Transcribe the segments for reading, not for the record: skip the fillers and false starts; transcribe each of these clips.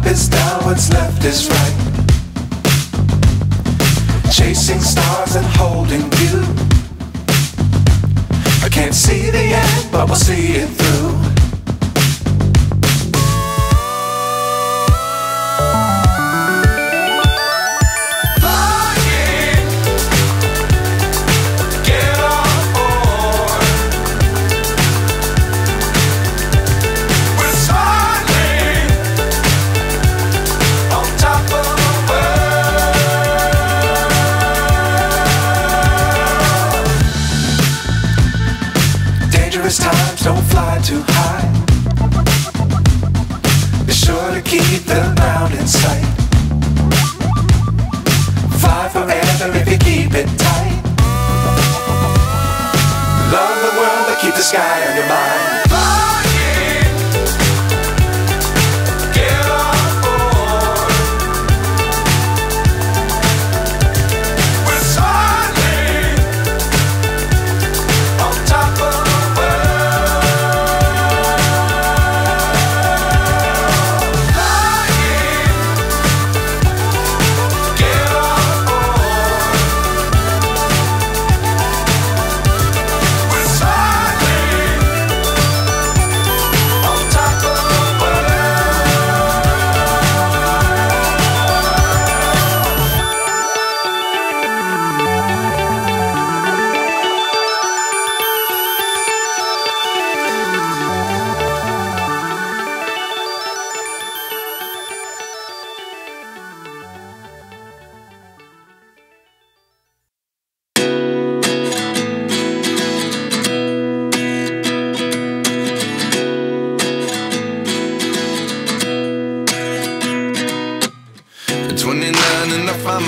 is down, what's left is right. Chasing stars and holding you. I can't see the end, but we'll see it through. Times don't fly too high. Be sure to keep the ground in sight. Fly forever if you keep it tight. Love the world but keep the sky on your mind.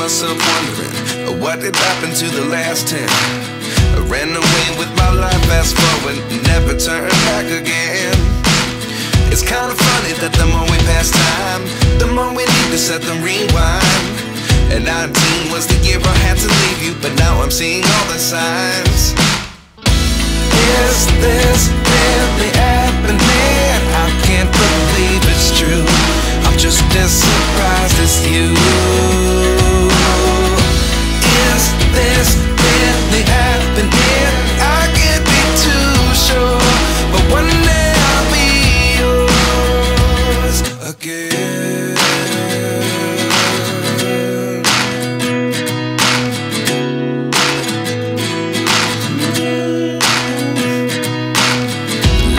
Myself wondering what did happen to the last 10. I ran away with my life, fast forward, never turn back again. It's kind of funny that the more we pass time, the more we need to set the rewind. And 19 was the year I had to leave you, but now I'm seeing all the signs. Is this really happening? I can't believe it's true. I'm just as surprised as you. Is this really happening? I can't be too sure, but one day I'll be yours again.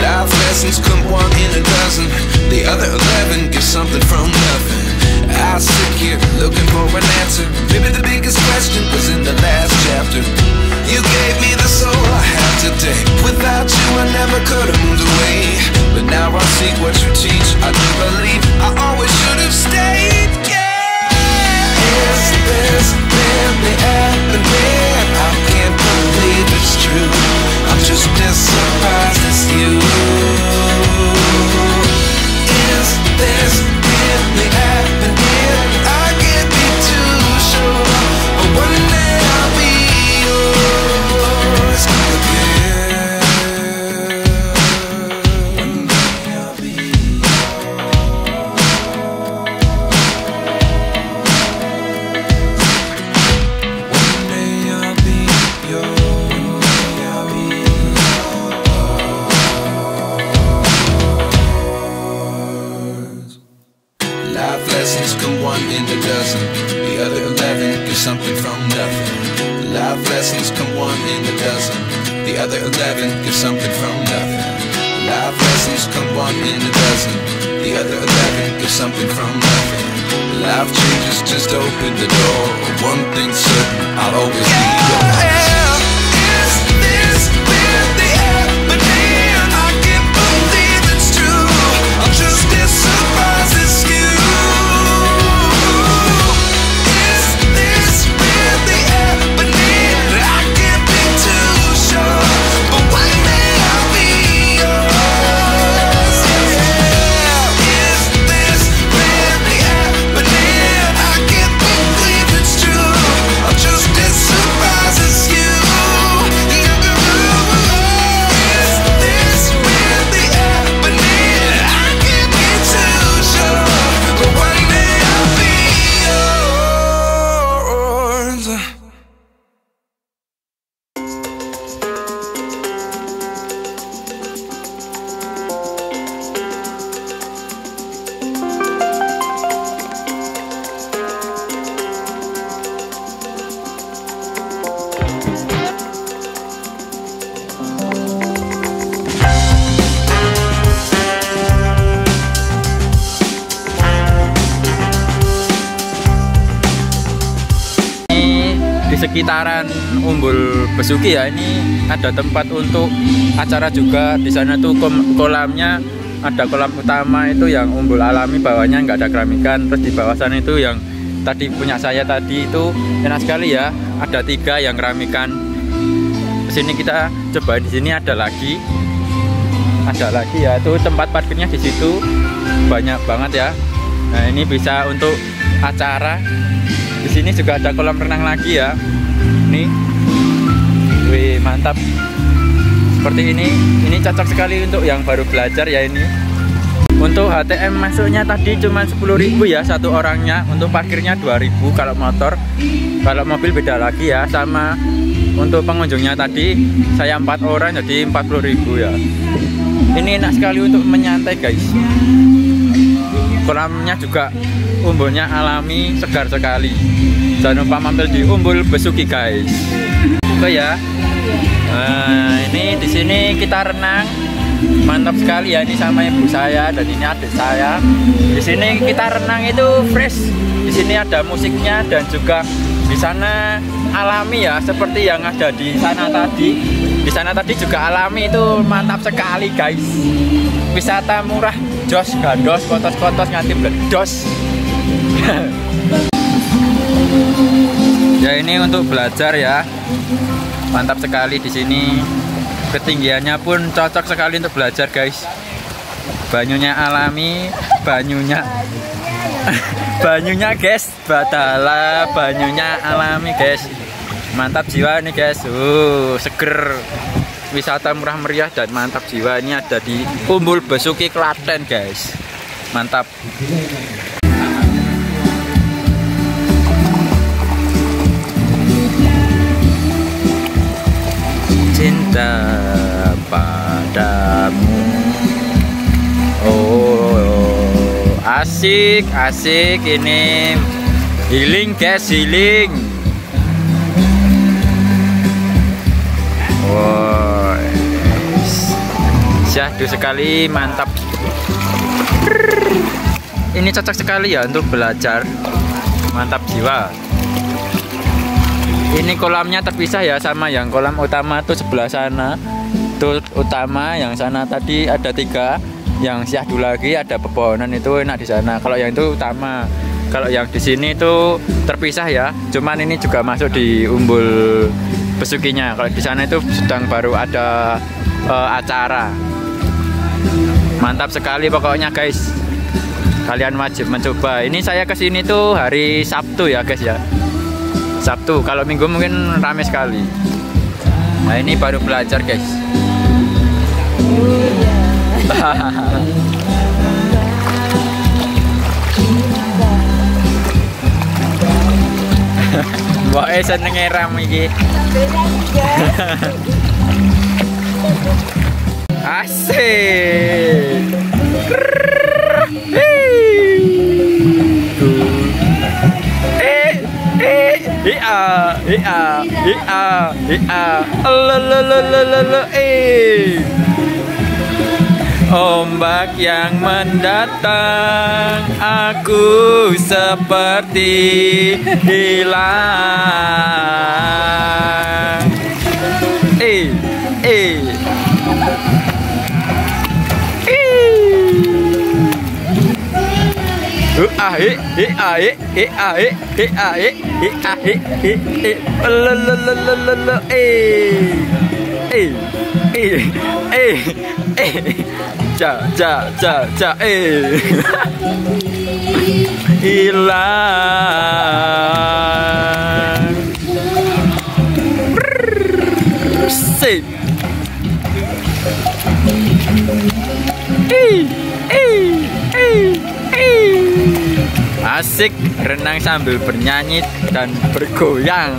Life lessons come one in a dozen. The other 11 give something from nothing. I sit here looking for an answer. Maybe the biggest question was in the last chapter. You gave me the soul I have today. Without you I never could have moved away. But now I see what you teach. I do believe I always should have stayed. Yeah. Is this really happening? I can't believe it's true. I'm just as surprised as you. Is this really happening? I can't be too sure, but one day I'll be yours again. One day I'll be yours. One day I'll be yours. One day I'll be yours. Life lessons come one in a dozen. The other 11 give something from nothing. Life lessons come one in a dozen. The other 11 give something from nothing. Life lessons come one in a dozen. The other 11 give something from nothing. Life changes just open the door. One thing's certain, I'll always be yours. Is this really happening? I can't believe it's true. I'm just as surprised as you. Is this really happening? I can't be too sure, but one day I'll be yours. Yeah. Is this really happening? I can't believe it's true. I'm just as surprised as sekitaran Umbul Besuki ya, ini ada tempat untuk acara juga. Di sana tuh kolamnya ada kolam utama itu yang umbul alami, bawahnya nggak ada keramikan. Terus di bawah sana itu yang tadi punya saya tadi itu enak sekali ya, ada 3 yang keramikan. Sini kita coba, di sini ada lagi ya, itu tempat parkirnya di situ banyak banget ya. Nah ini bisa untuk acara. Di sini juga ada kolam renang lagi ya. Nih, wih mantap. Seperti ini cocok sekali untuk yang baru belajar ya ini. Untuk HTM masuknya tadi cuma 10.000 ya satu orangnya. Untuk parkirnya 2.000 kalau motor. Kalau mobil beda lagi ya. Sama untuk pengunjungnya tadi saya 4 orang jadi 40.000 ya. Ini enak sekali untuk menyantai guys. Kolamnya juga umbulnya alami, segar sekali. Jangan lupa mampir di Umbul Besuki guys. Oke ya. Nah, ini di sini kita renang. Mantap sekali ya, ini sama ibu saya dan ini adik saya. Di sini kita renang itu fresh. Di sini ada musiknya dan juga di sana alami ya, seperti yang ada di sana tadi. Di sana tadi juga alami, itu mantap sekali guys. Wisata murah, jos gados, kotos-kotos nganti bledos. Ya ini untuk belajar ya. Mantap sekali di sini. Ketinggiannya pun cocok sekali untuk belajar guys. Banyunya alami, banyunya guys, badala banyunya alami guys. Mantap jiwa nih guys. Seger. Wisata murah meriah dan mantap jiwa ini ada di Umbul Besuki Klaten guys. Mantap. Cinta padamu. Oh, asik ini. Healing guys, healing. Wow, syahdu sekali, mantap. Ini cocok sekali ya untuk belajar. Mantap jiwa. Ini kolamnya terpisah ya sama yang kolam utama tuh sebelah sana. Tuh utama, yang sana tadi ada 3. Yang syahdu lagi ada pepohonan, itu enak di sana. Kalau yang itu utama. Kalau yang di sini itu terpisah ya. Cuman ini juga masuk di Umbul Besukinya. Kalau di sana itu sedang baru ada acara. Mantap sekali pokoknya guys. Kalian wajib mencoba. Ini saya kesini tuh hari Sabtu ya guys ya. Sabtu, kalau Minggu mungkin ramai sekali. Nah ini baru belajar guys. Mbak seneng ngeram iki. Asik. Ombak yang mendatang, aku seperti hilang. Hilang. Sip. Asik renang sambil bernyanyi dan bergoyang.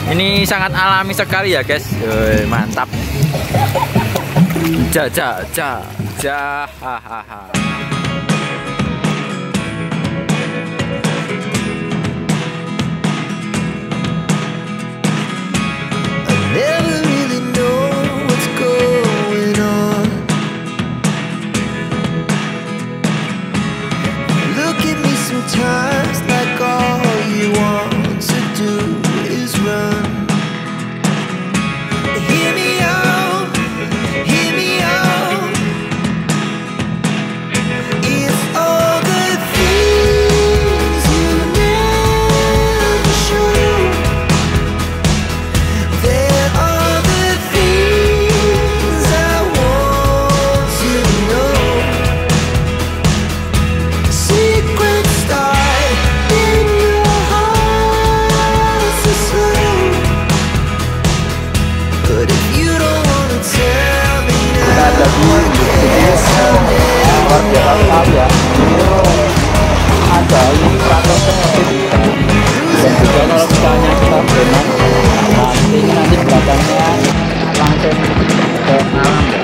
Ini sangat alami sekali ya guys. Mantap. Hahaha. Never really know what's going on. Look at me sometimes like all you want to do tahu ya, ada ilustrator seperti ini. Dan juga kalau misalnya kita berenang, nanti belakangnya langsung ke alam ya.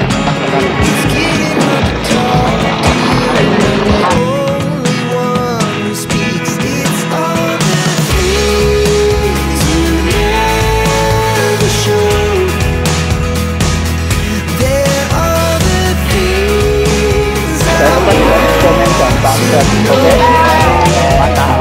Komen dan subscribe, oke? Mantap.